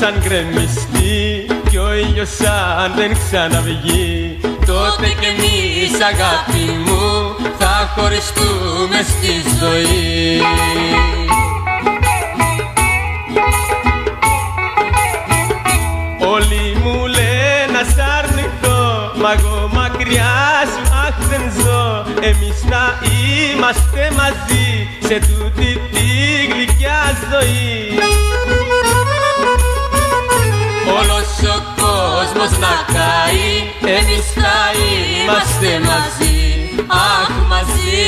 αν γκρεμιστεί κι ο ήλιος αν δεν ξαναβγεί, τότε κι εμείς αγάπη μου θα χωριστούμε στη ζωή. Όλοι μου λένε ας αρνηθώ, μα εγώ μακριά σου αχ δεν ζω. Εμείς να είμαστε μαζί σε τούτη τη γλυκιά ζωή. Όλος ο κόσμος να καεί, εμείς θα είμαστε μαζί, αχ μαζί.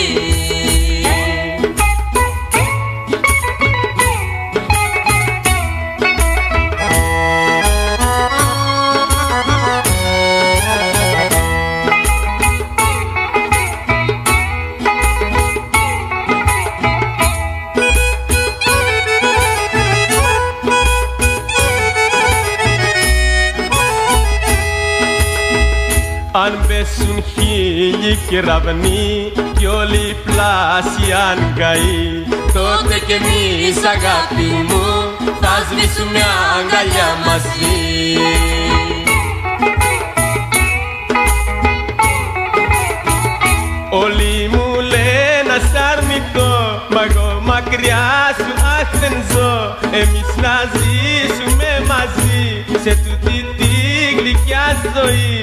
Αν πέσουν χίλιοι κεραυνοί κι όλοι πλάσιοι αν καεί, τότε κι εμείς αγάπη μου θα σβήσουμε αγκαλιά μαζί. Όλοι μου λένε ας αρνηθώ, μα εγώ μακριά σου αχ δεν ζω. Εμείς να ζήσουμε μαζί σε τούτη τη γλυκιά ζωή.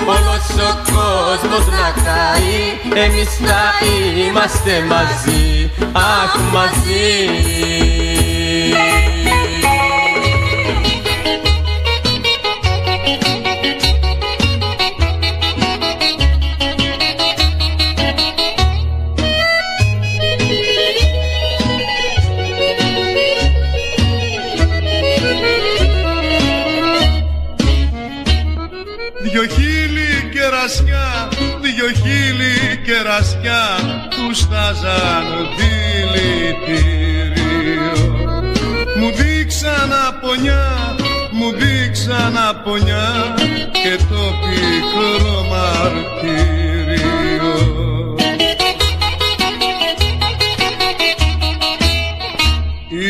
Όλος ο κόσμος να καεί, εμείς θα είμαστε μαζί, αχ μαζί. Δυο χείλη κερασιά που στάζαν δηλητήριο. Μου δείξαν απονιά και το πικρό μαρτύριο.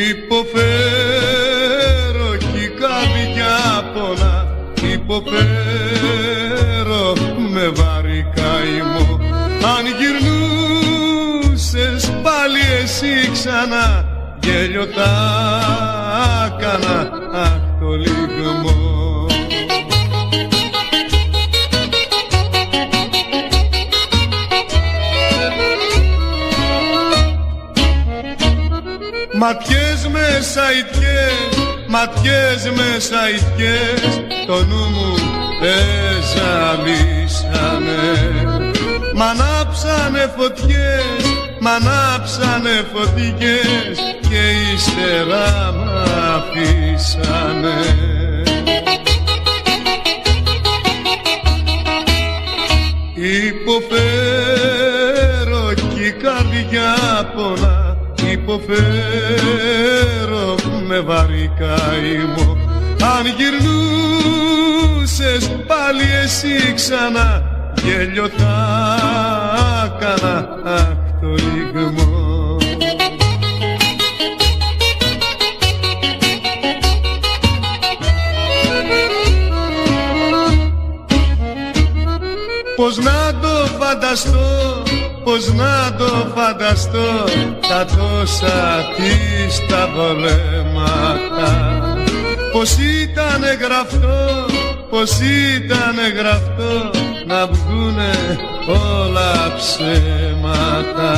Υποφέρω κι η καρδιά πονά, υποφέρω με βάρη καημό. Αν γυρνούσες πάλι εσύ ξανά, γέλιο θα έκανα, αχ το λυγμό. Ματιές μέσα ητιές, το νου μου εζαλίσανε. Μ' ανάψανε φωτιές και ύστερα μ' αφήσανε. Υποφέρω κι η καρδιά πονά, υποφέρω με βαρύ καημό. Αν γυρνούσες πάλι εσύ ξανά, γέλιο θα έκανα, αχ το λυγμό. Πώς να το φανταστώ τα τόσα της τα βολέματα. Πως ήτανε γραφτό να βγουνε όλα ψέματα.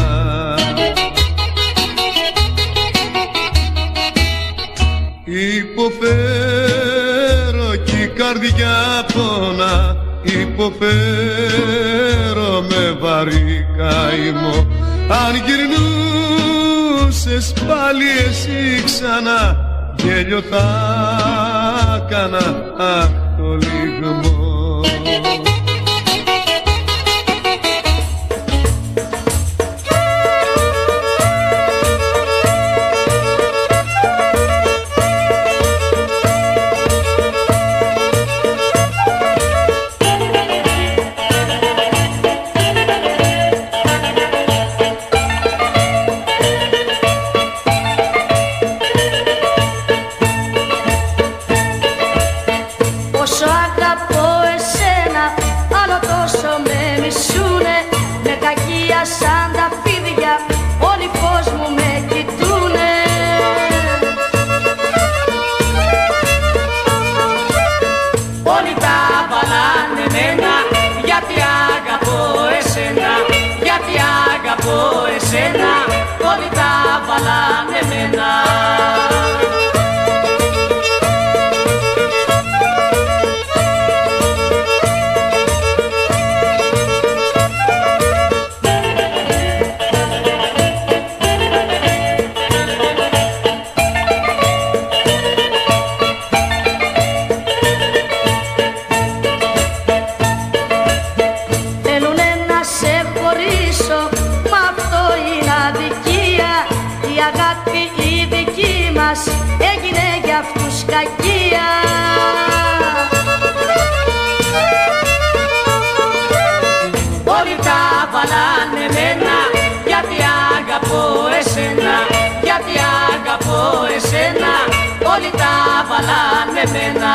Υποφέρω κι η καρδιά πονά, υποφέρω με βαρύ καημό. Αν γυρνούσες πάλι εσύ ξανά, γέλιο θα έκανα, αχ το λυγμό. σαν τα φίδια, όλοι πως μου με κοιτούνε. Όλοι τα βαλάνε εμένα, γιατί αγαπώ εσένα, γιατί αγαπώ εσένα, όλοι τα βαλάνε εμένα. Έγινε για αυτούς κακία. Όλοι τα βαλάνε εμένα, γιατί αγαπώ εσένα, γιατί αγαπώ εσένα, όλοι τα βαλάνε εμένα.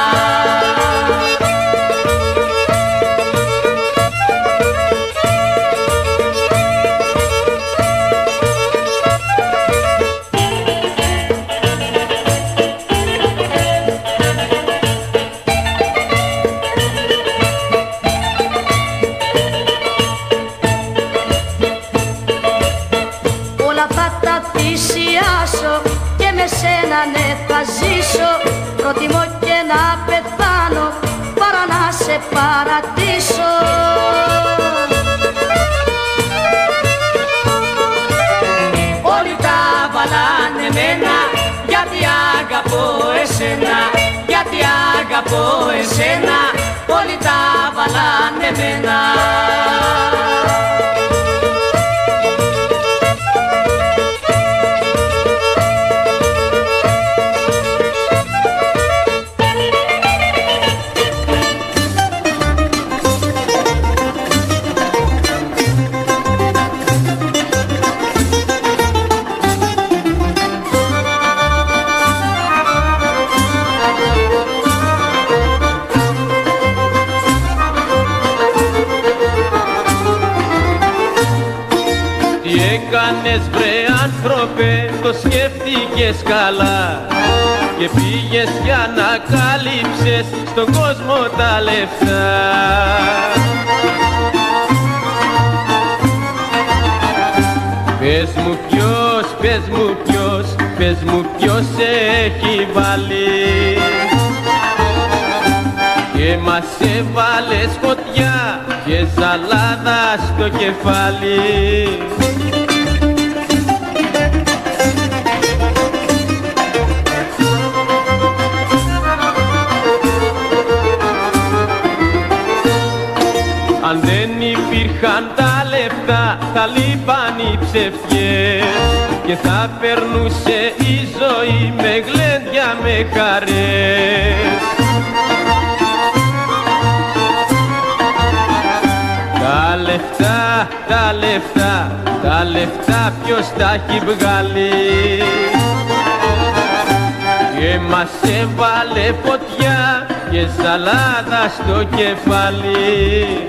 Και με σένα ναι θα ζήσω, προτιμώ και να πεθάνω παρά να σε παρατήσω. Όλοι τα βαλάνε εμένα, γιατί αγαπώ εσένα, γιατί αγαπώ εσένα, όλοι τα βαλάνε εμένα. Έκανες βρε άνθρωπε, το σκέφτηκες καλά και πήγες για να κάλυψες στον κόσμο τα λεφτά. Πες μου ποιος, πες μου ποιος, πες μου ποιος σε έχει βάλει και μας έβαλες φωτιά και ζαλάδα στο κεφάλι. Αν δεν υπήρχαν τα λεφτά θα λείπαν οι ψευτιές και θα περνούσε η ζωή με γλέντια, με χαρές. Τα λεφτά, τα λεφτά, τα λεφτά ποιος τα έχει βγάλει και μας έβαλε φωτιά και ζαλάδα στο κεφάλι.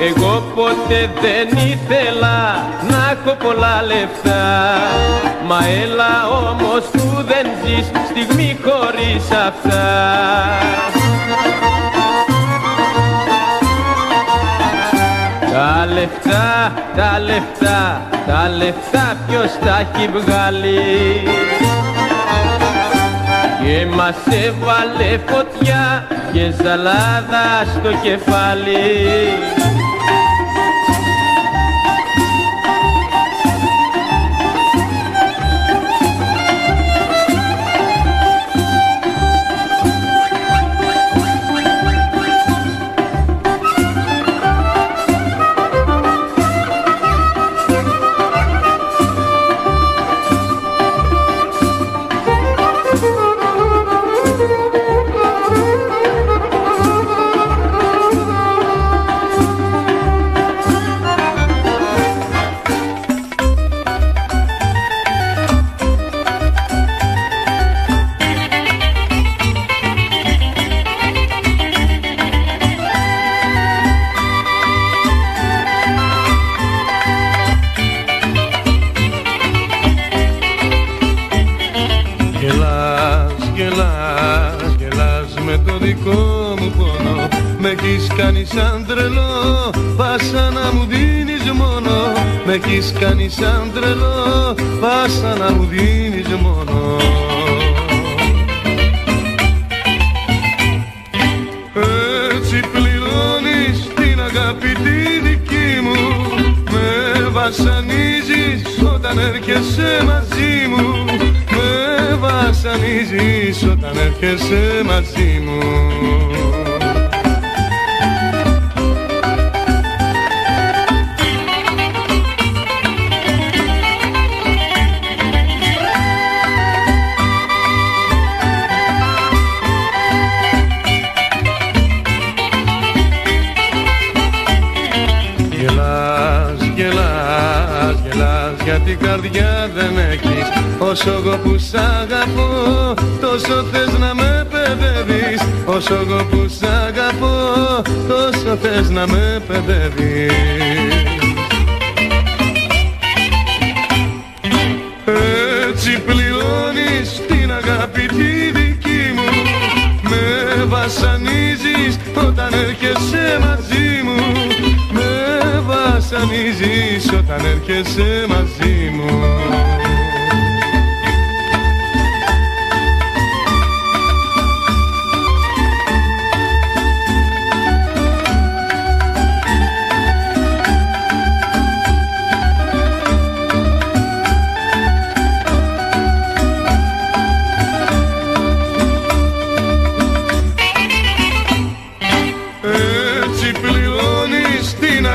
Εγώ ποτέ δεν ήθελα να έχω πολλά λεφτά, μα έλα όμως που δεν ζεις στιγμή χωρίς αυτά. Τα λεφτά, τα λεφτά, τα λεφτά ποιος τα έχει βγάλει και μας έβαλε φωτιά και ζαλάδα στο κεφάλι. σαν τρελό, πάσα να μου δίνεις μόνο. Μ' έχεις κάνει σαν τρελό, πάσα να μου δίνεις μόνο. Έτσι πληρώνεις την αγάπη τη δική μου. Με βασανίζεις όταν έρχεσαι μαζί μου. Με βασανίζεις όταν έρχεσαι μαζί μου. Για την καρδιά δεν έχεις. Όσο εγώ που σ' αγαπώ, τόσο θες να με παιδεύεις. Όσο εγώ που σ' αγαπώ, τόσο θες να με παιδεύεις. Έτσι πληρώνεις την αγάπη τη δική μου. Με βασανίζεις όταν έρχεσαι μαζί μου. Με βασανίζεις όταν έρχεσαι μαζί μου.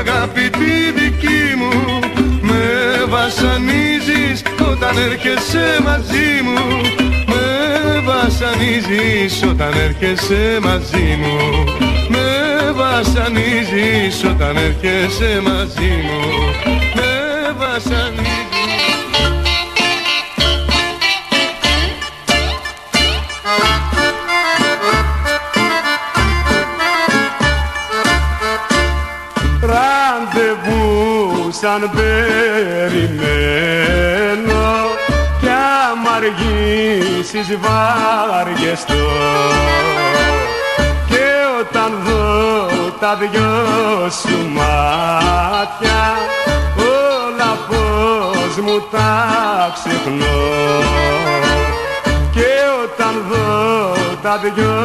Αγάπη τη δική μου. Με βασανίζεις όταν έρχεσαι μαζί μου. Με βασανίζεις όταν έρχεσαι μαζί μου. Με βασανίζεις όταν έρχεσαι μαζί μου. Με βασανίζεις. Σαν περιμένω κι άμα αργήσεις βαριεστώ. Και όταν δω τα δυο σου μάτια όλα πως μου τα ξεχνώ. Και όταν δω τα δυο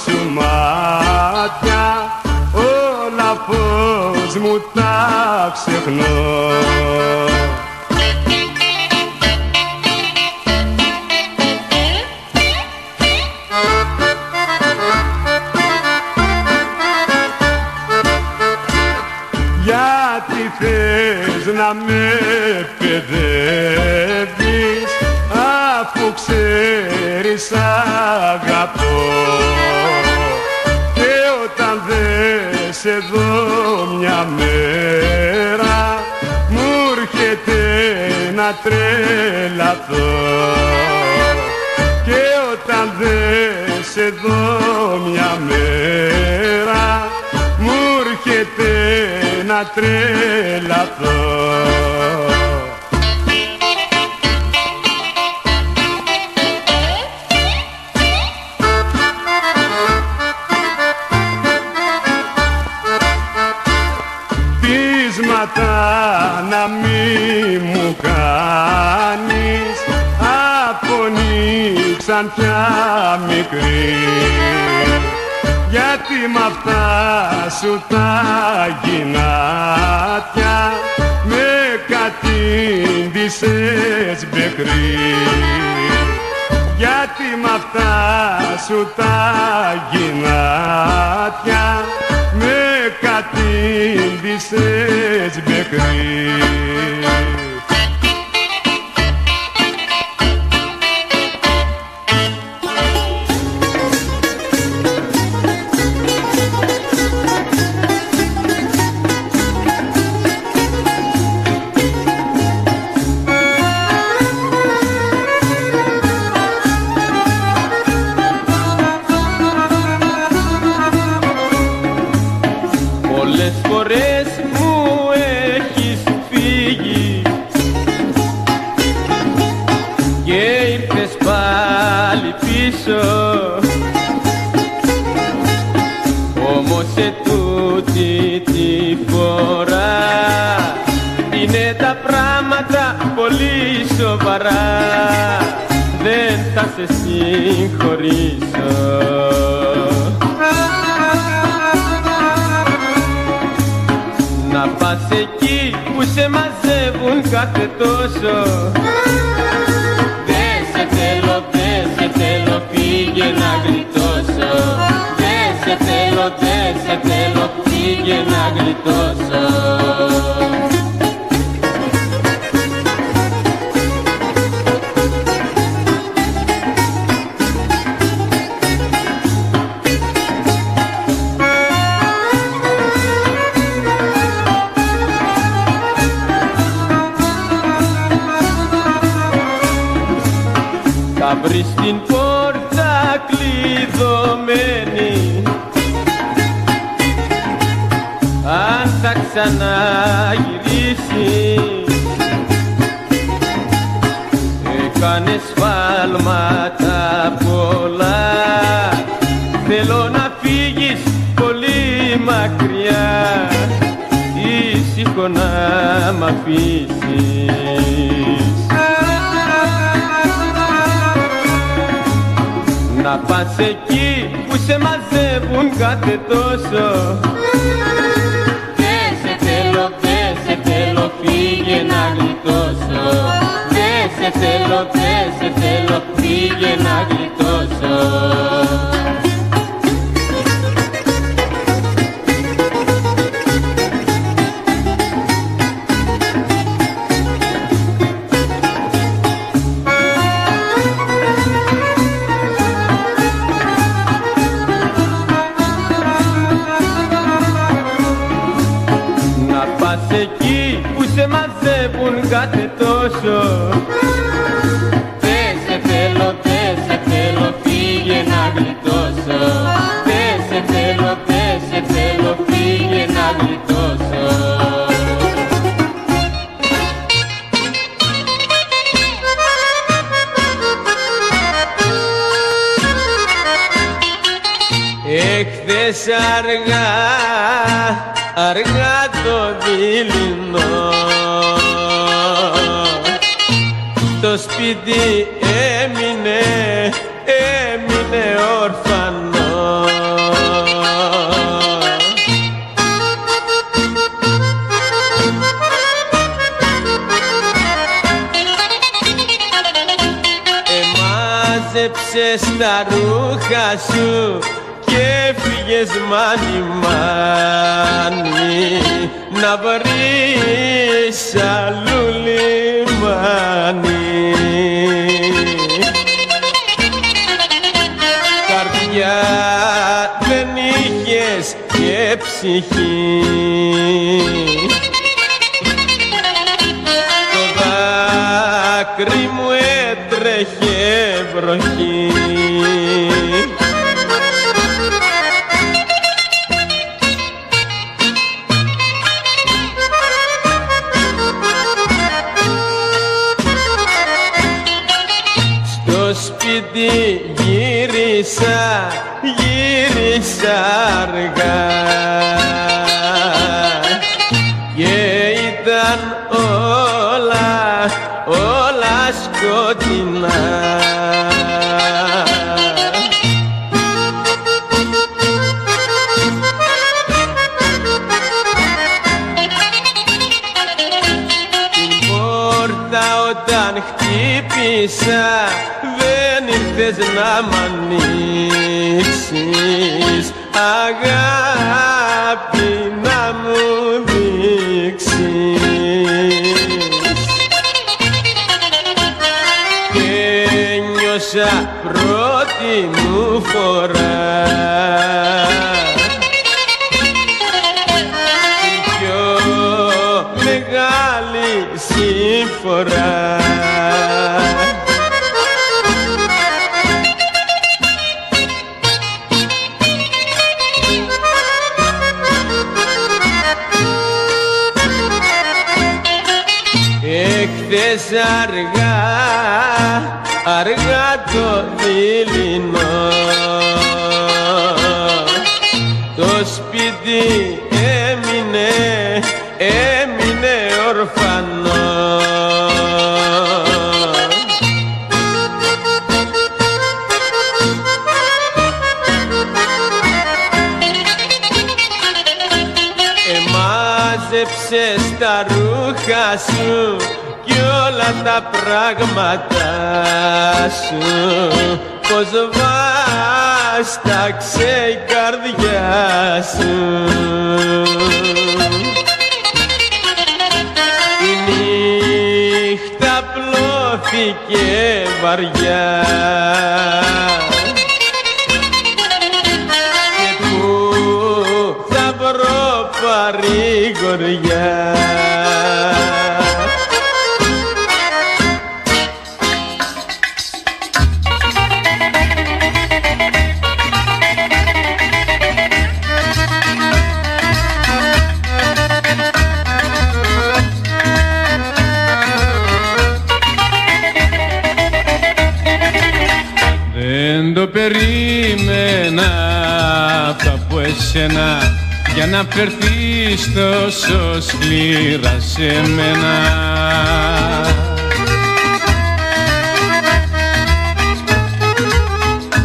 σου μάτια όλα πως μου τα ξεχνώ. Γιατί θες να με παιδεύεις αφού ξέρεις αγαπώ. Και όταν δεν σε δω μια μέρα μου έρχεται να τρελαθώ. Και όταν δεν σε δω μια μέρα μου έρχεται να τρελαθώ. Να μη μου κάνεις απονήξαν πια μικρή. Γιατί μ' αυτά σου τα γυνάτια με κατήντησες μπεκρή. Γιατί μ' αυτά σου τα γυνάτια με κατήντησες μπεκρή. Πολλές φορές μου έχεις φύγει και ήρθες πάλι πίσω. Όμως σε τούτη σοβαρά, δεν θα σε συγχωρήσω. Να πας εκεί που σε μαζεύουν κάθε τόσο. Δεν σε θέλω, δεν σε θέλω, φύγε να γλιτώσω. Δεν σε θέλω, δεν σε θέλω, φύγε να γλιτώσω. Θα βρεις την πόρτα κλειδωμένη, αν θα ξαναγυρίσεις. Έκανες σφάλματα πολλά, θέλω να φύγεις πολύ μακριά, ήσυχο να μ' αφήσεις. Να πας εκεί που σε μαζεύουν κάθε τόσο. Δεν σε θέλω, δεν σε θέλω, φύγε να γλιτώσω. Δεν σε θέλω, δεν σε θέλω, φύγε να γλιτώσω. Εκεί που σε μαζεύουν κάθε τόσο. Δεν σε θέλω, δεν σε θέλω, φύγε να γλιτώσω. Δεν σε θέλω, δεν σε θέλω, φύγε να γλιτώσω. Εχθές αργά, αργά το δειλινό, το σπίτι έμεινε, έμεινε ορφανό. Εμάζεψες τα ρούχα σου και έφυγες μάνι μάνι, να βρεις αλλού λιμάνι. Καρδιά δεν είχες και ψυχή, το δάκρυ μου έτρεχε βροχή. Γύρισα, γύρισα αργά και ήταν όλα, όλα σκοτεινά. Την πόρτα όταν χτύπησα δεν ήρθες να μ' ανοίξεις, αγάπη να μου δείξεις. Και νιώσα πρώτη μου φορά την πιο μεγάλη συμφορά. Εχθές αργά, αργά το δειλινό, το σπίτι έμεινε, έμεινε ορφανό. μάζεψες τα ρούχα σου κι όλα τα πράγματα σου, πως βάσταξε η καρδιά σου. Η νύχτα πλώθηκε βαριά και πού θα βρω παρηγοριά. Δεν το περίμενα αυτά από εσένα για να φερθείς τόσο σκληρά σε μένα.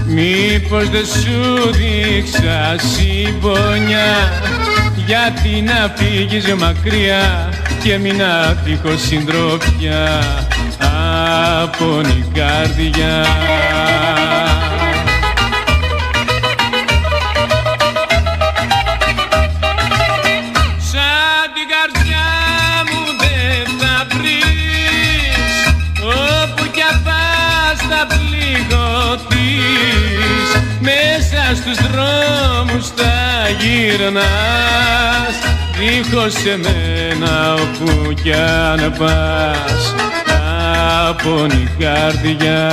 Μήπως δεν σου δείξα συμπονιά, γιατί να φύγεις μακριά και μην άτυχος συντροφιά από η καρδιά. Σαν την καρδιά μου δεν θα βρεις, όπου κι αν πας θα πληγωθείς. Μέσα στους δρόμους θα γυρνάς, δίχως εμένα όπου κι αν πας από η καρδιά.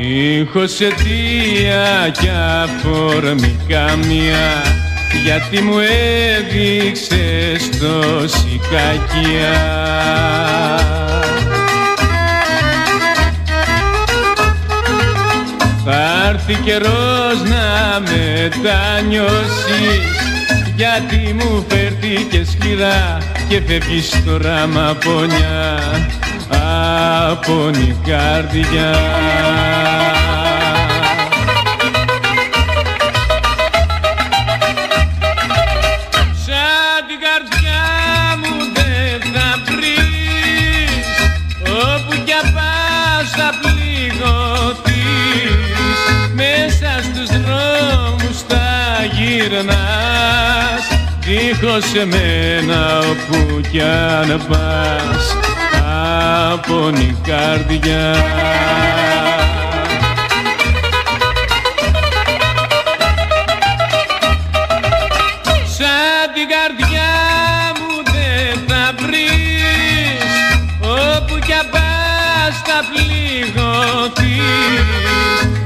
Δίχως αιτία κι αφορμή καμία, γιατί μου έδειξες τόση κακία. Θα έρθει καιρός να μετανιώσεις, γιατί μου φέρθηκε σκληρά και φεύγεις τώρα μ' απονιά από η καρδιά. Σαν την καρδιά μου δεν θα βρεις, όπου κι αν πας θα πληγωθείς. Μέσα στους δρόμους θα γυρνάς, δίχως εμένα όπου κι αν πας από η καρδιά. Σαν την καρδιά μου δεν θα βρεις, όπου κι αν πας θα πληγωθείς.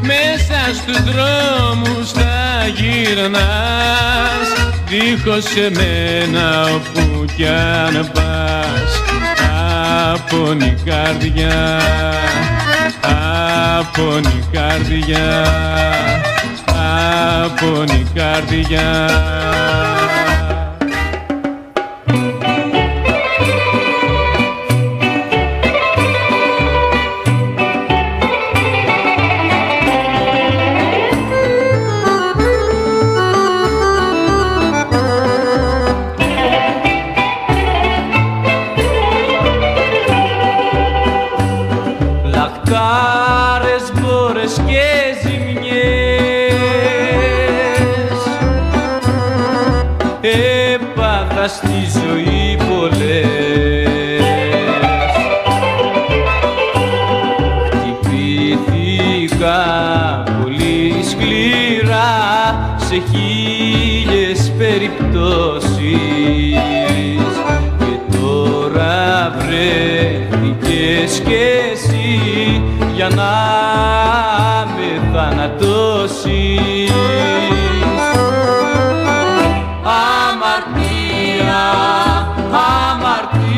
Μέσα στους δρόμους θα γυρνάς, δίχως εμένα όπου κι αν πας από η καρδιά, από η καρδιά, από η καρδιά. Λαχτάρες, μπόρες και ζημιές έπαθα στη ζωή πολλές. Χτυπήθηκα πολύ σκληρά σε χίλιες περιπτώσεις και τώρα βρέθηκες κι εσύ για να με θανατώσεις. Αμαρτία, αμαρτία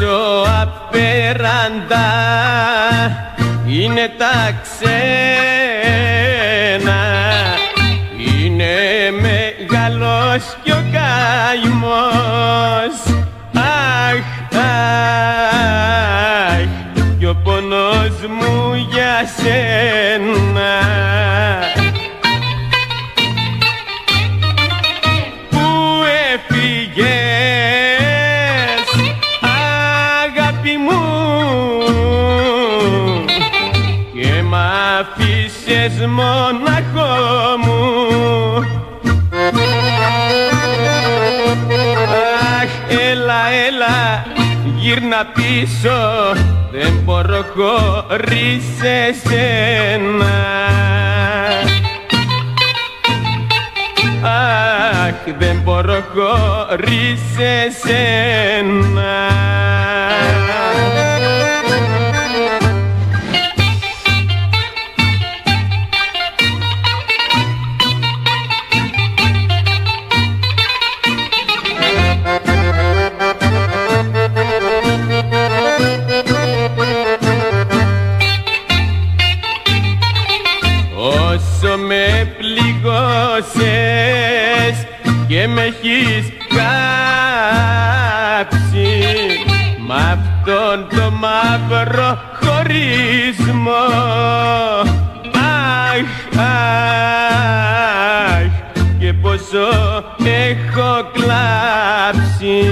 Όσο απέραντα είναι τα ξένα, είναι μεγάλος κι ο καημός. Αχ, αχ, κι ο πόνος μου για σένα. Πού έφυγες, αγάπη μου, και μ' αφήσες μοναχό μου. Αχ, έλα, έλα, γύρνα πίσω, δεν μπορώ χωρίς εσένα. Αχ, δεν μπορώ χωρίς εσένα. Όσο με πληγώσες και με έχεις κάψει μ' αυτόν το μαύρο χωρισμό. Αχ, αχ, και πόσο έχω κλάψει.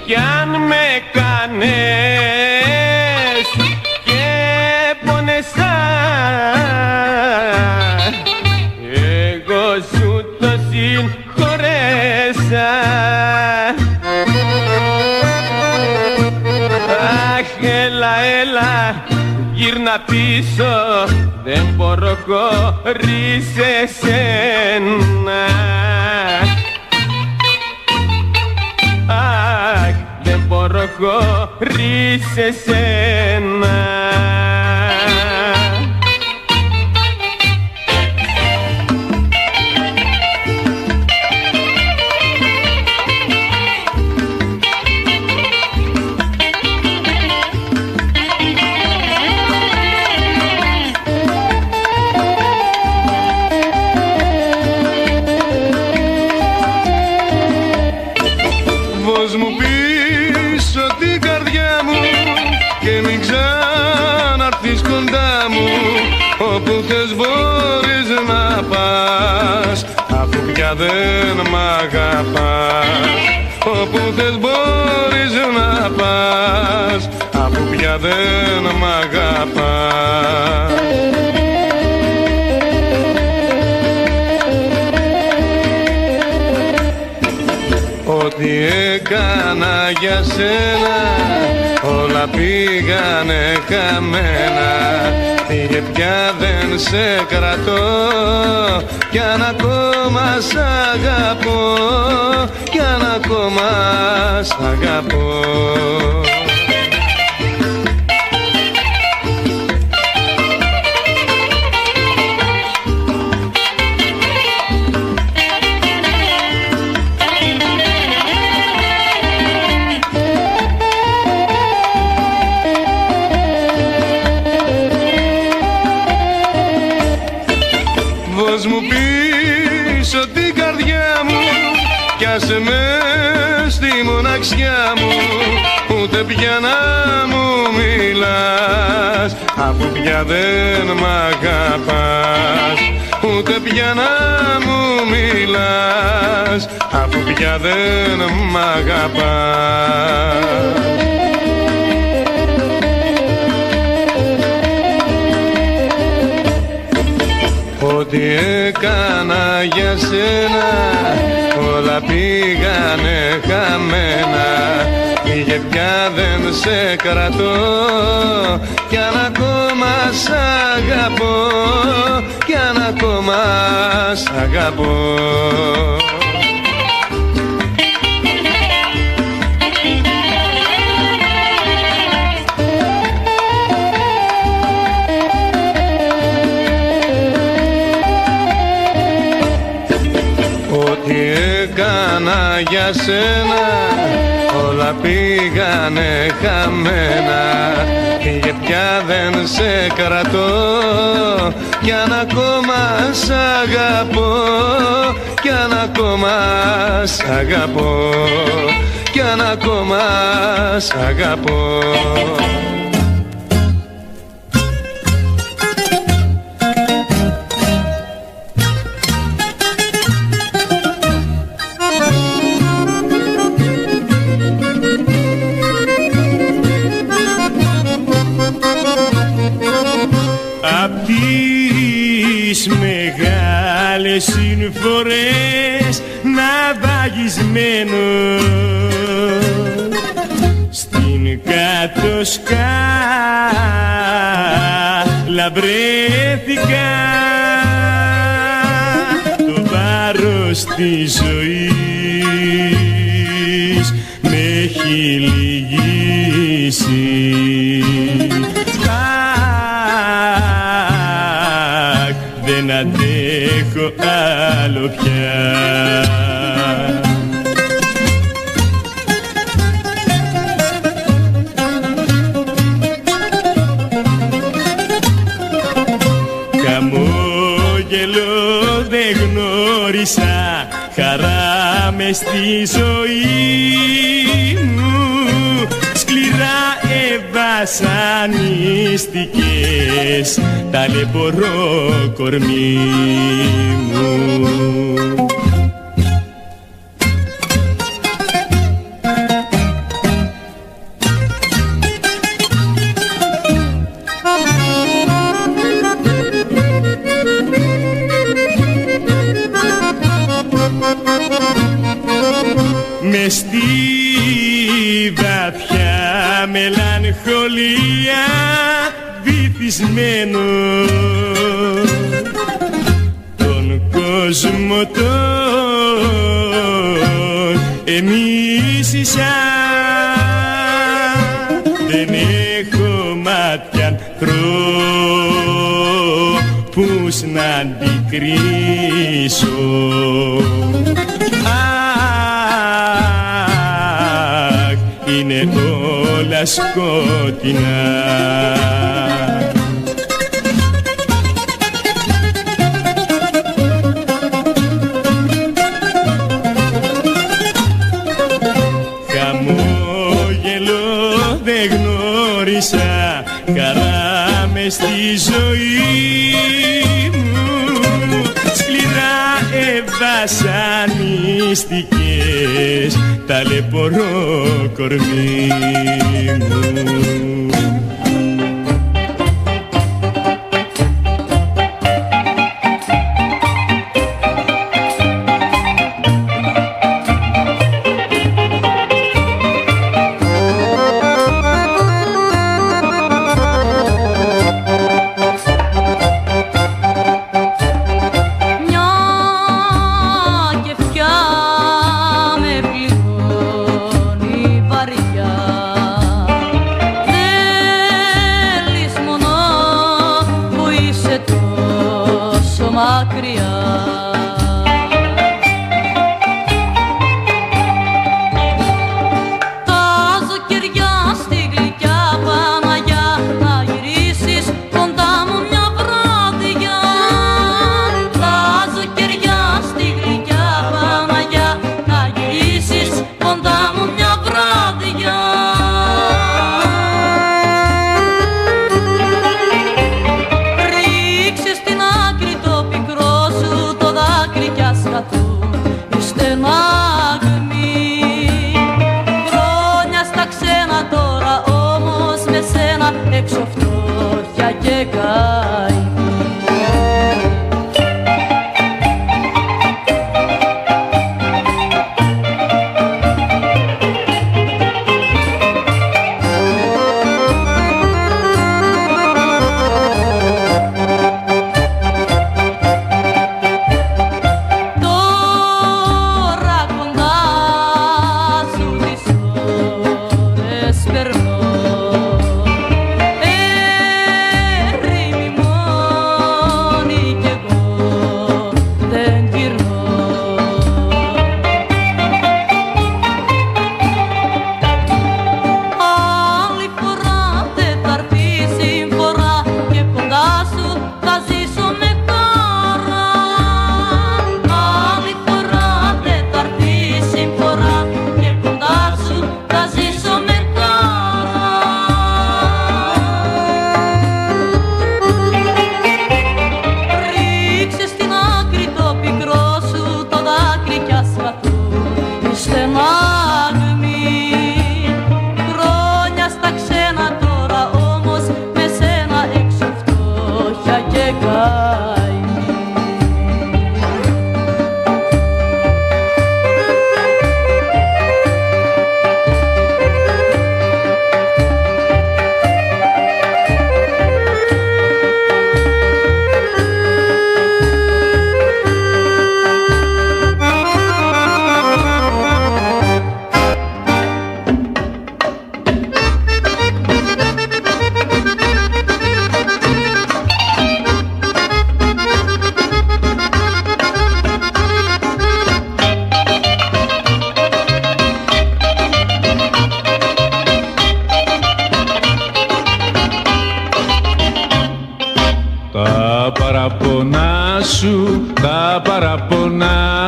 Κι αν με κάνες και πονεσά, εγώ σου το συγχωρέσα. Αχ, έλα, έλα, γύρνα πίσω, δεν μπορώ χωρίς εσένα. Αχ, δεν μπορώ χωρίς εσένα. Δώσ' μου πίσω την καρδιά μου και μην ξαναρθείς κοντά μου. Όπου θες μπορείς να πας, αφού πια δεν μ' αγαπάς. Όπου θες μπορείς να πας, αφού πια δεν μ' αγαπάς. Ό,τι έκανα για σένα όλα πήγανε καμένα. Φύγε πια δεν σε κρατώ, κι αν ακόμα σ' αγαπώ, κι αν ακόμα σ' αγαπώ. Δώσ' μου πίσω την καρδιά μου κι άσε με στη μοναξιά μου. Ούτε πια να μου μιλάς, αφού πια δεν μ' αγαπάς. Ούτε πια να μου μιλάς, αφού πια δεν μ' αγαπάς. Ό,τι έκανα για σένα όλα πήγανε χαμένα. Φύγε πια δεν σε κρατώ, κι αν ακόμα σ' αγαπώ, κι αν ακόμα σ' αγαπώ. Ό,τι έκανα για σένα, όλα πήγανε χαμένα. Φύγε πια δεν σε κρατώ, κι αν ακόμα σ' αγαπώ, κι αν ακόμα σ' αγαπώ, κι αν ακόμα σ' αγαπώ. Απ' τις μεγάλες συμφορές ναυαγισμένο στην κάτω σκάλα βρέθηκα, το βάρος της ζωής με έχει λυγίσει. Δεν αντέχω άλλο πια. Χαμόγελο δεν γνώρισα, χαρά μες στη ζωή μου, σκληρά βασανίστηκες, ταλαιπωρώ κορμί μου. Μες στη βαθιά μελαγχολία βυθισμένο, τον κόσμο τον εμίσησα, δεν έχω μάτια ανθρώπους να αντικρίσω. Είναι όλα σκότεινα. Χαμόγελο δεν γνώρισα, χαρά μες στη ζωή μου, σκληρά βασανίστηκες, ταλαιπωρώ κορμί μου. Έξω φτώχεια και καημή. Περνώ, ερήμη μου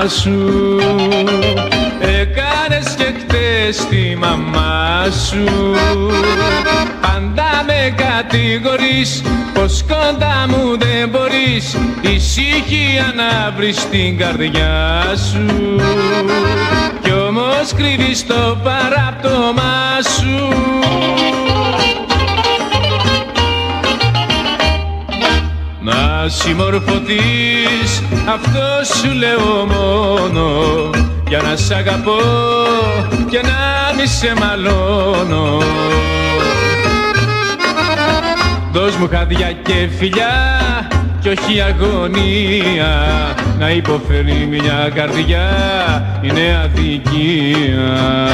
σου. Έκανες και χτες τη μαμά σου. Πάντα με κατηγορείς πως κοντά μου δεν μπορείς ησυχία να βρεις στην καρδιά σου. Κι όμως κρύβεις το παράπτωμά σου. Να συμμορφωθείς, αυτό σου λέω μόνο, για να σ' αγαπώ και να μη σε μαλώνω. Δώσ' μου χάδια και φιλιά κι όχι αγωνία, να υποφέρει μια καρδιά είναι αδικία.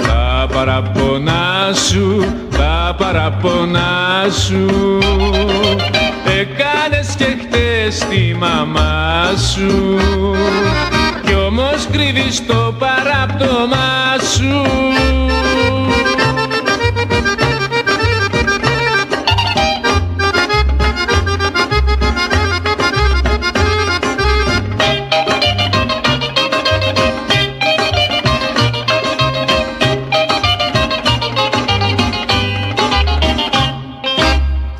Τα παραπονά σου, τα παραπονά σου, έκανες και χτες τη μαμά σου. Κι όμως κρύβεις το παράπτωμά σου.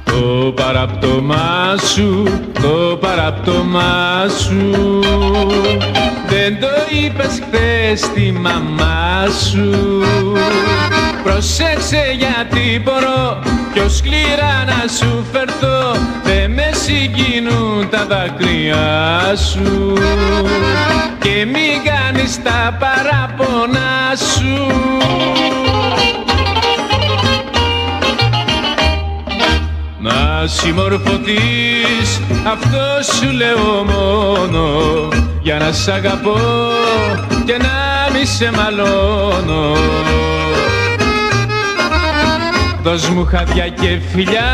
Το παράπτωμά σου, το παράπτωμά σου, δεν το είπες χθες στη μαμά σου. Προσέξε γιατί μπορώ πιο σκληρά να σου φερθώ, δεν με συγκινούν τα δάκρυά σου. Και μη κάνεις τα παράπονά σου. Να συμμορφωθείς, αυτό σου λέω μόνο, για να σ' αγαπώ και να μη σε μαλώνω. Δώσ' μου χάδια και φιλιά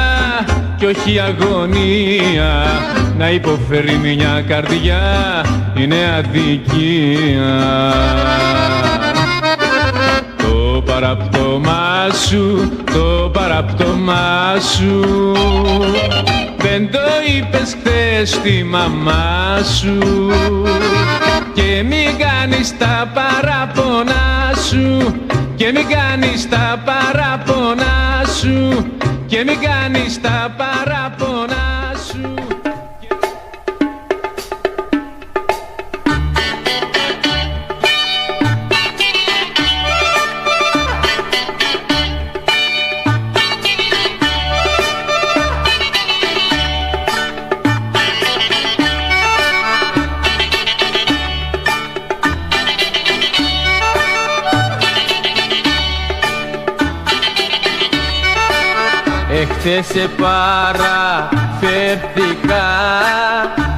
κι όχι αγωνία, να υποφέρει μια καρδιά είναι αδικία. Το παράπτωμά σου, το παράπτωμά σου, δεν το είπες χθες στη μαμά σου. Και μη κάνεις τα παράπονά σου, και μη κάνεις τα παράπονά σου, και μη κάνεις τα παράπονά σου. Εχθές σε παραφέρθηκα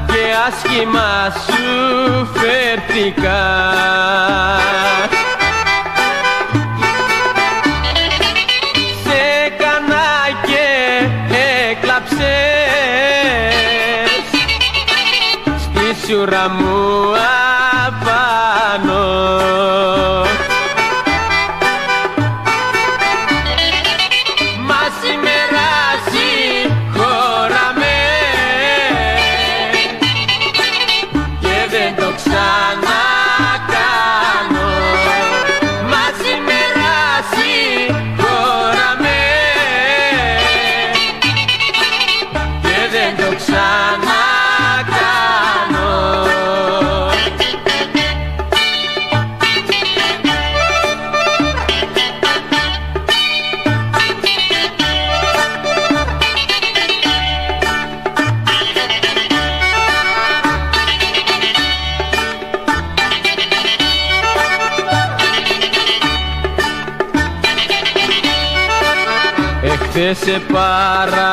και άσχημα σου φέρθηκα. Σε έκανα και έκλαψες στη σούρα μου απάνω. Εχθές σε παρακτραπικά,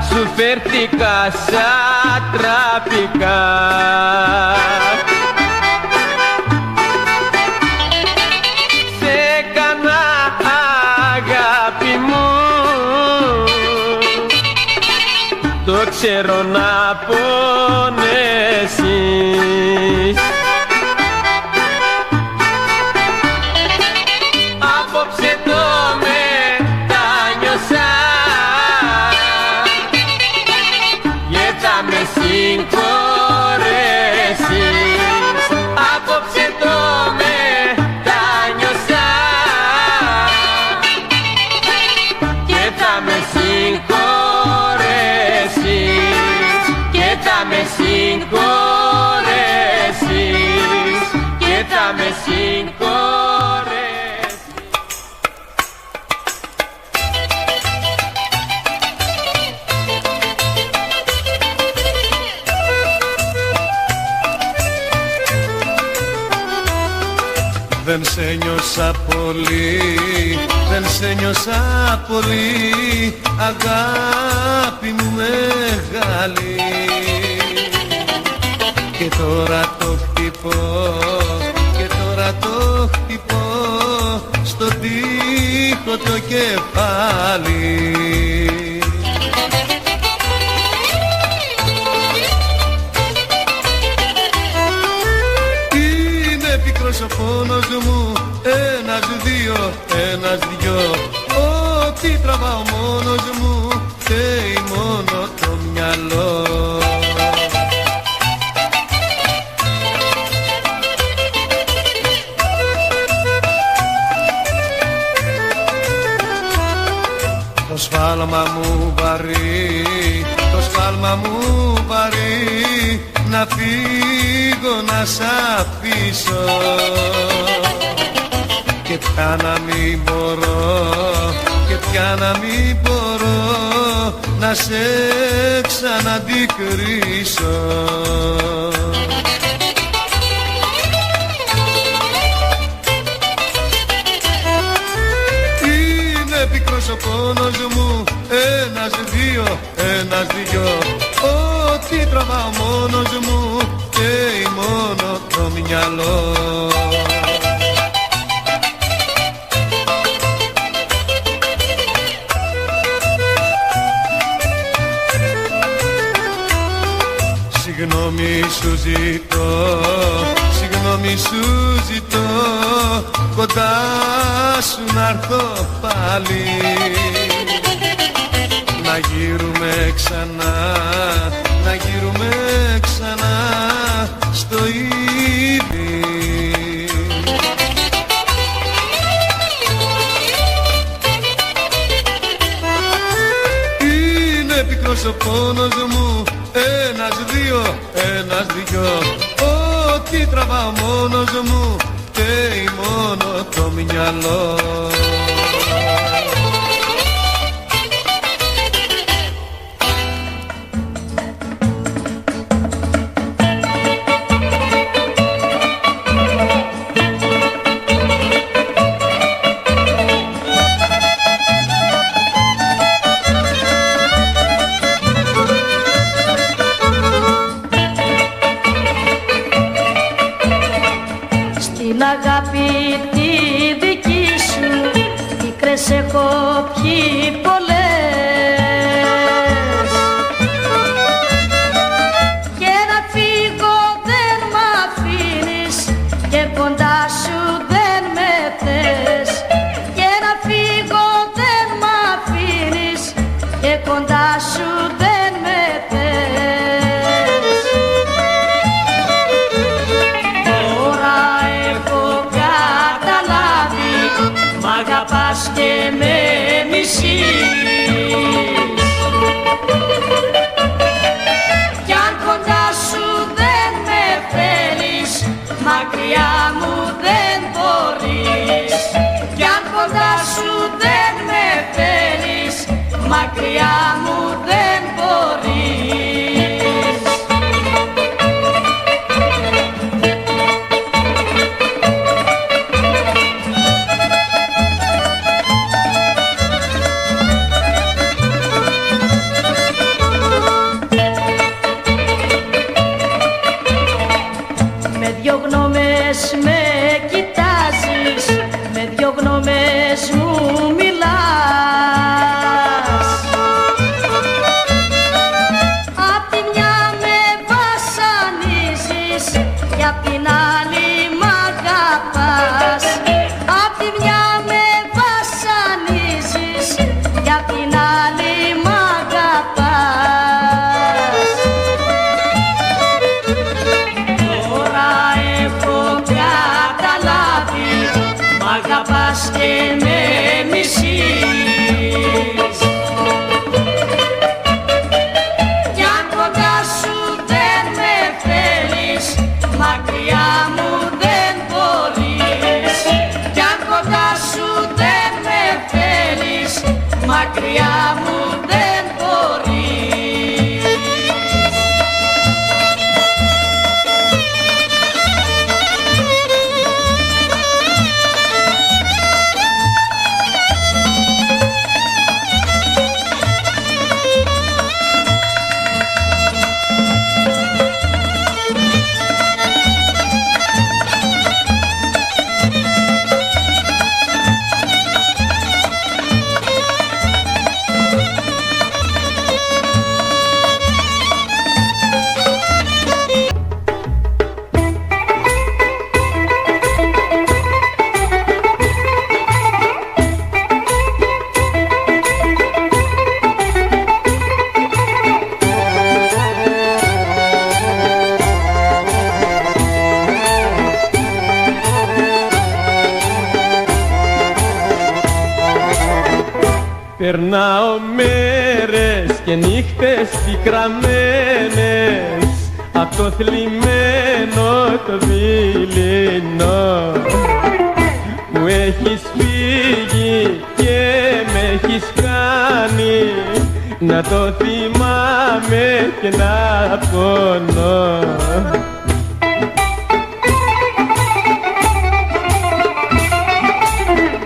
σου φέρθηκα σαν τραπικά. Σε έκανα αγάπη μου, το ξέρω να πονέσεις. Απόψε το μετάνιωσα, γιατί με συγχωρέσεις και θα με συγχωρέσεις. Δεν σε νιώσα πολύ, δεν σε νιώσα πολύ, αγάπη μου μεγάλη. Και τώρα το χτυπώ, και τώρα το χτυπώ, στο τοίχο το κεφάλι. Ο πόνος μου, ένας, δύο, ένας, δυο. Ό,τι τραβάω μόνος μου, φταίει μόνο το μυαλό. Το σφάλμα μου βαρύ, το σφάλμα μου βαρύ, να φύγω να σ' αφήσω. Και πια να μην μπορώ, και πια να μην μπορώ, να σε ξαναντικρίσω. Είναι πικρός ο πόνος μου, ένας, δύο, ένας, δυο. Ό,τι τραβάω μόνος μου, φταίει μόνο το μυαλό. Συγγνώμη σου ζητώ, συγγνώμη σου ζητώ, κοντά σου να'ρθώ πάλι. Να γύρουμε ξανά, να γύρουμε ξανά στο ίδι. Είναι πικρός ο πόνος μου, ένας, δύο, ένας, δυο. Ό,τι τραβάω μόνος μου, φταίει μόνο το μυαλό. Την αγάπη τη δική σου πίκρες έχω πιει πολλές, και να φύγω δεν μ' αφήνεις και κοντά σου δεν με θες. Και να φύγω δεν μ' αφήνεις και κοντά σου δεν με θες. Μ' αγαπάς και με μισείς, κι αν κοντά σου δεν με θέλεις, μακριά μου δεν μπορείς. Κι αν κοντά σου δεν με θέλεις, μακριά μου δεν μπορείς. Με δυο γνώμες με κοιτάζεις, με δυο γνώμες μου μιλάς. Απ' τη μια με βασανίζεις και απ' την άλλη μ' αγαπάς. Απ' τη μια με βασανίζεις και απ' την άλλη μ' αγαπάς. Μ' αγαπάς και με μισείς, κι αν κοντά σου δεν μακριά μου δεν μπορείς. Περνάω μέρες και νύχτες πικραμένες απ' το θλιμμένο το δειλινό. Μου έχεις φύγει και με έχεις κάνει να το θυμάμαι και να πονώ.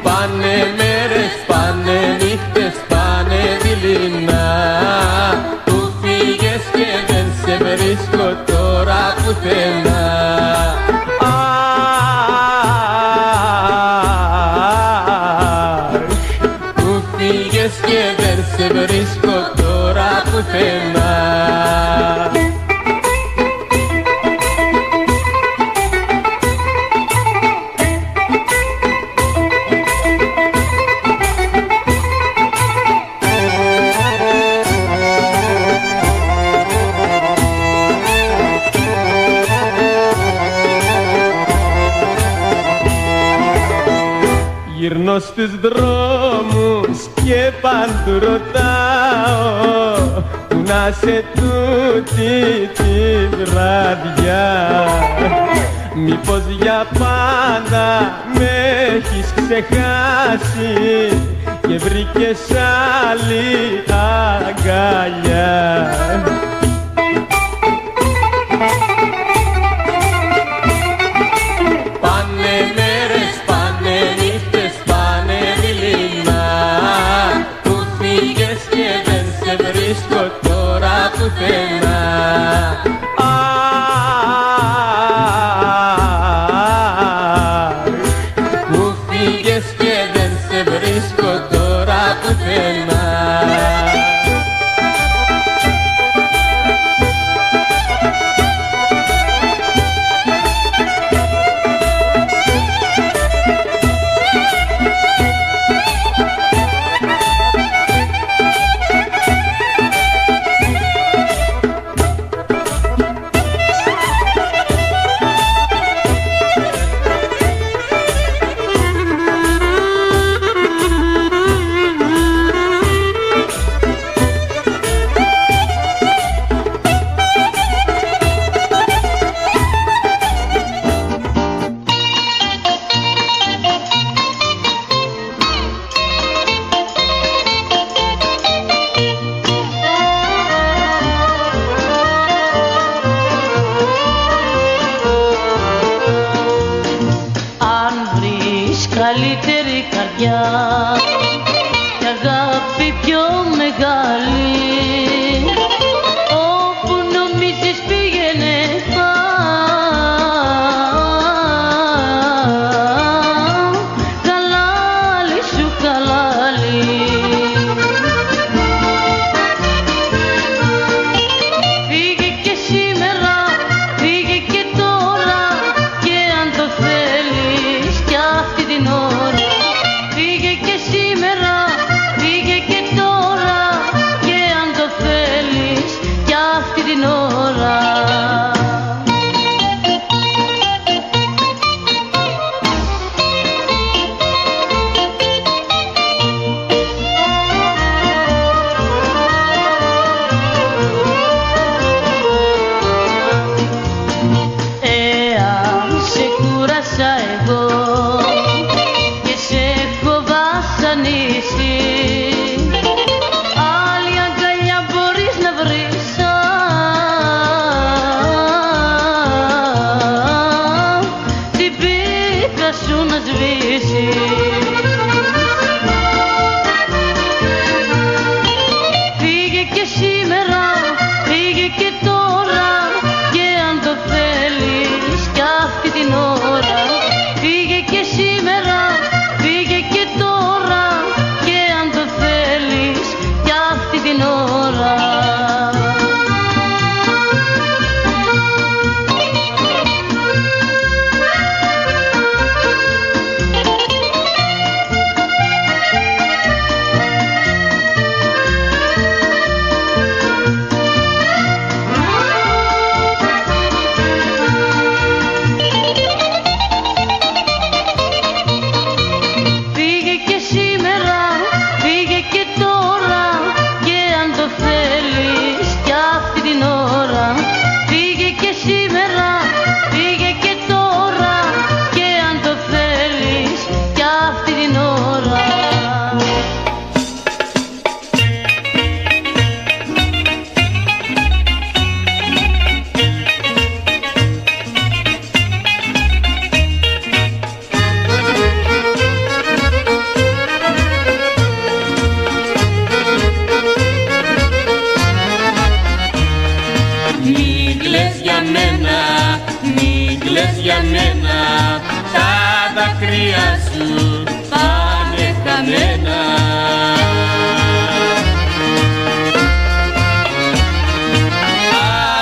Πάνε μέρες, πάνε νύχτες, πάνε δειλινά. Που φύγες και δεν σε βρίσκω τώρα πουθενά. Που φύγες και δεν σε βρίσκω τώρα πουθενά. Γυρνώ στους δρόμους και παντού ρωτάω που να σε τούτη τη βραδιά. Μήπως για πάντα με έχεις ξεχάσει και βρήκες άλλη αγκαλιά. Τώρα πουθενά. Μου φύγες και δεν σε βρίσκω τώρα πουθενά. Καλύτερη καρδιά και αγάπη πιο μεγάλη, όπου νομίζεις πήγαινε καλάλι σου καλάλι. Φύγε και σήμερα, φύγε και τώρα, και αν το θέλεις κι αυτή την ώρα. Φύγε και σήμερα, φύγε και τώρα, και αν το θέλεις κι αυτή την ώρα. Εάν σε κούρασα εγώ και σε έχω βασανίσει, κλαις για μένα, μη κλαις για μένα, τα δάκρυα σου πάνε χαμένα.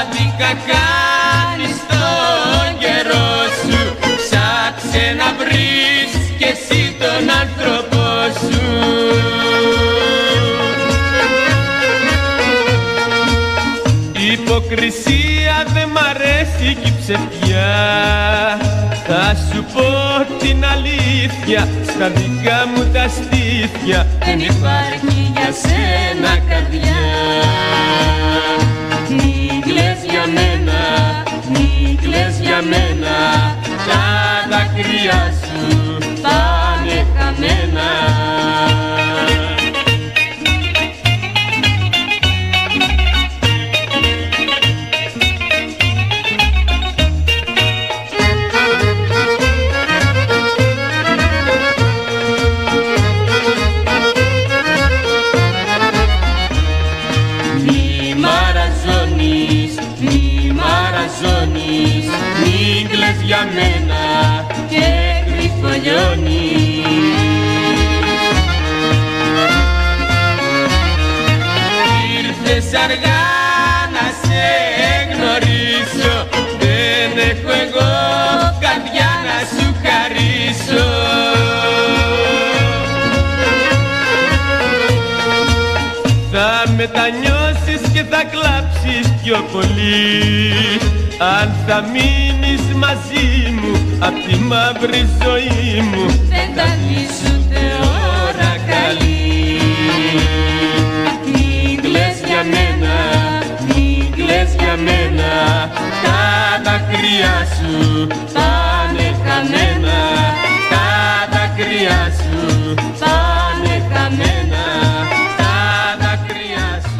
Άδικα κάνεις τον καιρό σου, ψάξε να βρεις κι εσύ τον άνθρωπό σου. Υποκρισία δε μ' αρέσει κι η ψευτιά, θα σου πω την αλήθεια, στα δικά μου τα στήθια δεν υπάρχει για σένα καρδιά. Μη κλαις για μένα, μη κλαις για μένα, τα δάκρυα σου πάνε χαμένα. Μην κλαις για μένα και κρυφολιώνεις. Ήρθες αργά να σε γνωρίσω, δεν έχω εγώ καρδιά να σου χαρίσω. Θα μετανιώσεις και θα κλάψεις πιο πολύ, αν θα μείνεις μαζί μου απ' τη μαύρη ζωή μου, δεν θα βγεις ούτε ώρα καλή. Μην κλαις για μένα, μην κλαις για μένα, τα δάκρυα σου πάνε χαμένα, τα δάκρυα σου πάνε χαμένα, τα δάκρυα σου.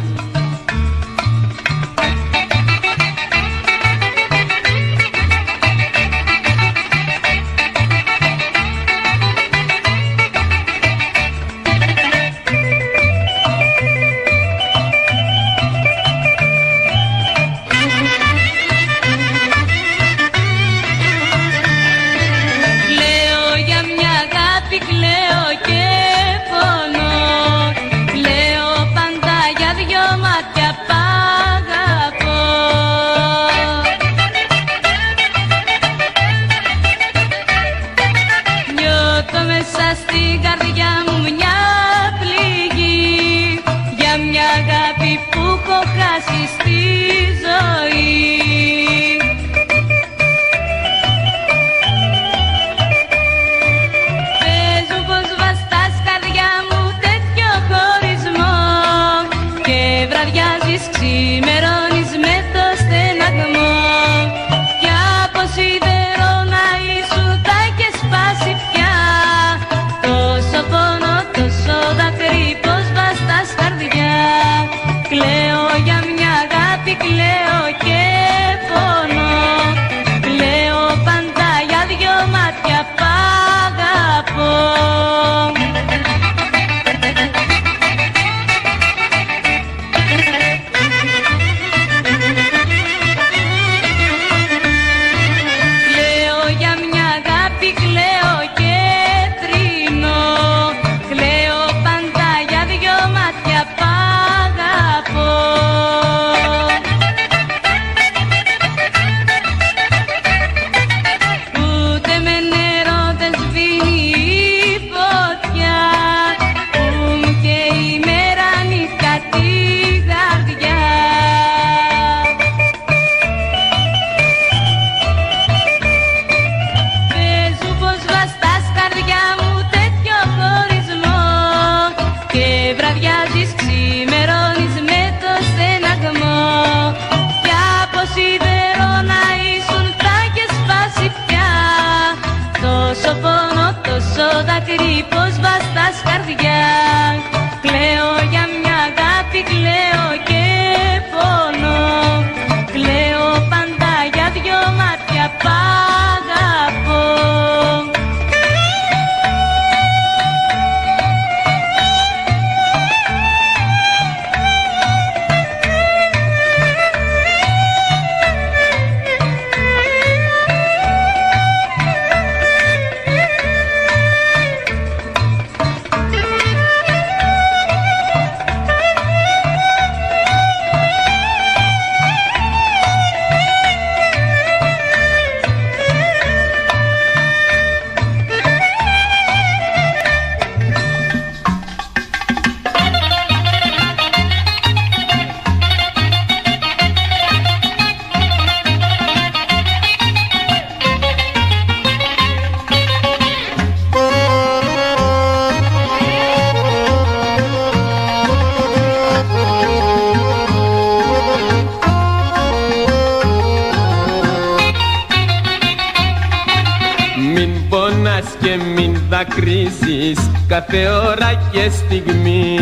μην δακρύζεις κάθε ώρα και στιγμή.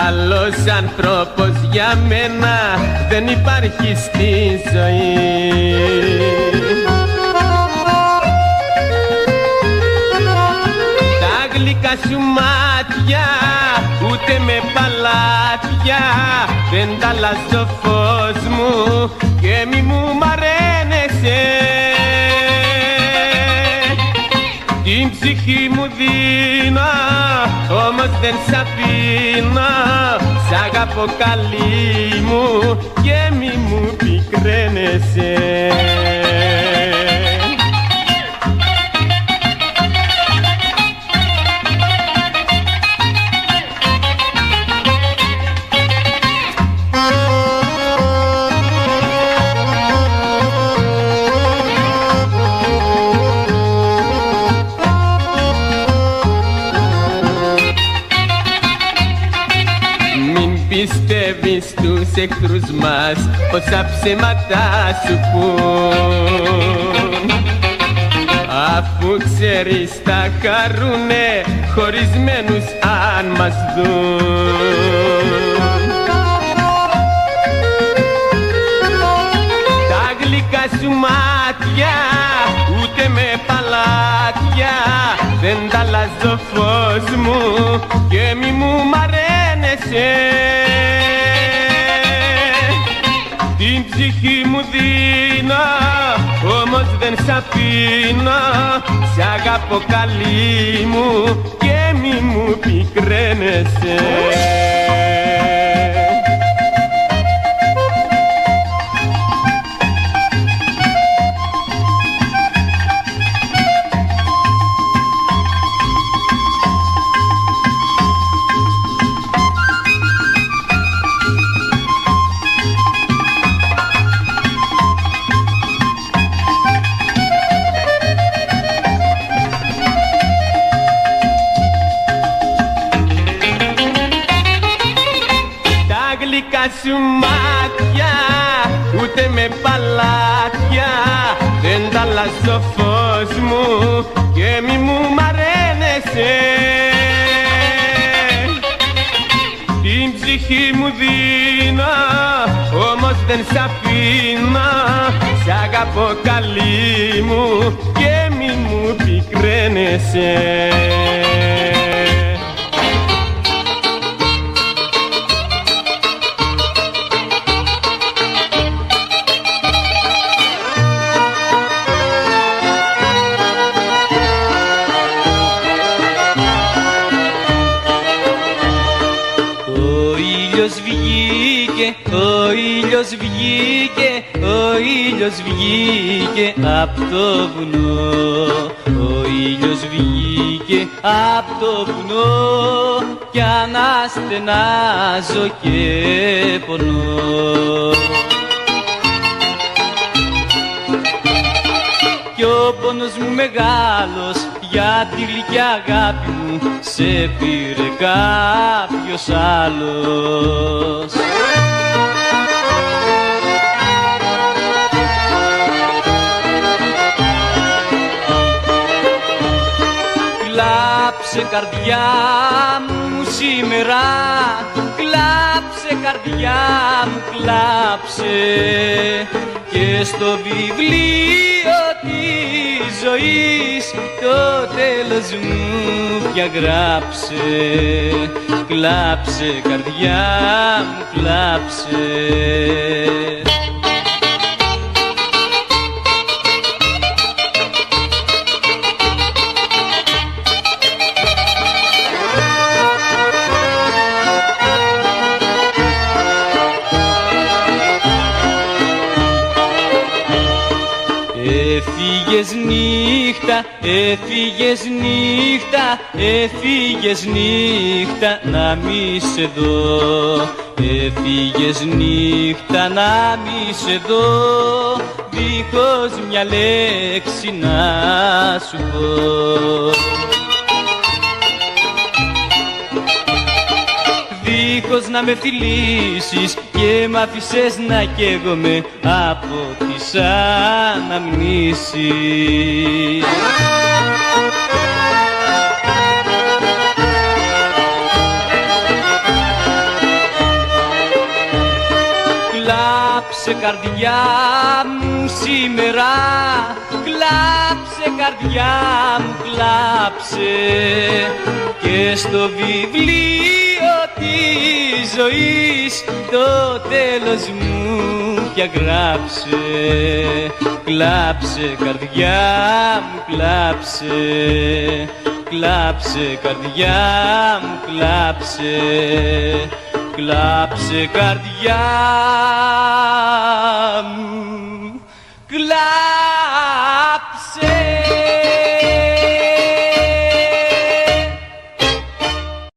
Άλλος άνθρωπος για μένα δεν υπάρχει στη ζωή. Τα γλυκά σου μάτια ούτε με παλάτια δεν τα αλλάζω φως μου και μη μου μαραίνεσαι. Την ψυχή μου δίνω, όμως δεν σ' αφήνω. Σ' αγαπώ καλή μου και μη μου πικραίνεσαι. Πιστεύεις τους εχθρούς μας όσα ψέματα σου πουν, αφού ξέρεις θα χαρούνε χωρισμένους αν μας δουν. Τα γλυκά σου μάτια ούτε με παλάτια δεν τα αλλάζω φως μου και μη μου μαραίνεσαι. Την ψυχή μου δίνω, όμως δεν σ' αφήνω. Σ' αγαπώ καλή μου και μη μου πικραίνεσαι. Σου μάτια ούτε με παλάτια δεν τα αλλάζω φως μου και μη μου μαραίνεσαι. Την ψυχή μου δίνω, όμως δεν σ' αφήνω. Σ' αγαπώ καλή μου και μη μου πικραίνεσαι. Ο ήλιος βγήκε, ο ήλιος βγήκε απ' το βουνό. Ο ήλιος βγήκε απ' το βουνό κι αναστενάζω και πονώ. Κι ο πόνος μου μεγάλος για τη γλυκιά αγάπη μου σε πήρε κάποιος άλλος. Κλάψε καρδιά μου σήμερα, κλάψε καρδιά μου, κλάψε και στο βιβλίο της ζωής το τέλος μου πια γράψε. Κλάψε καρδιά μου, κλάψε. Έφυγες νύχτα, έφυγες νύχτα, έφυγες νύχτα να μη σε δω. Έφυγες νύχτα να μη σε δω, δίχως μια λέξη να σου πω. δίχως να με φιλήσεις και μ' άφησες να καίγομαι από τις αναμνήσεις. Κλάψε καρδιά μου σήμερα, κλάψε καρδιά μου, κλάψε και στο βιβλίο της ζωής το τέλος μου πια γράψε. Κλάψε καρδιά μου, κλάψε, κλάψε καρδιά μου, κλάψε, κλάψε καρδιά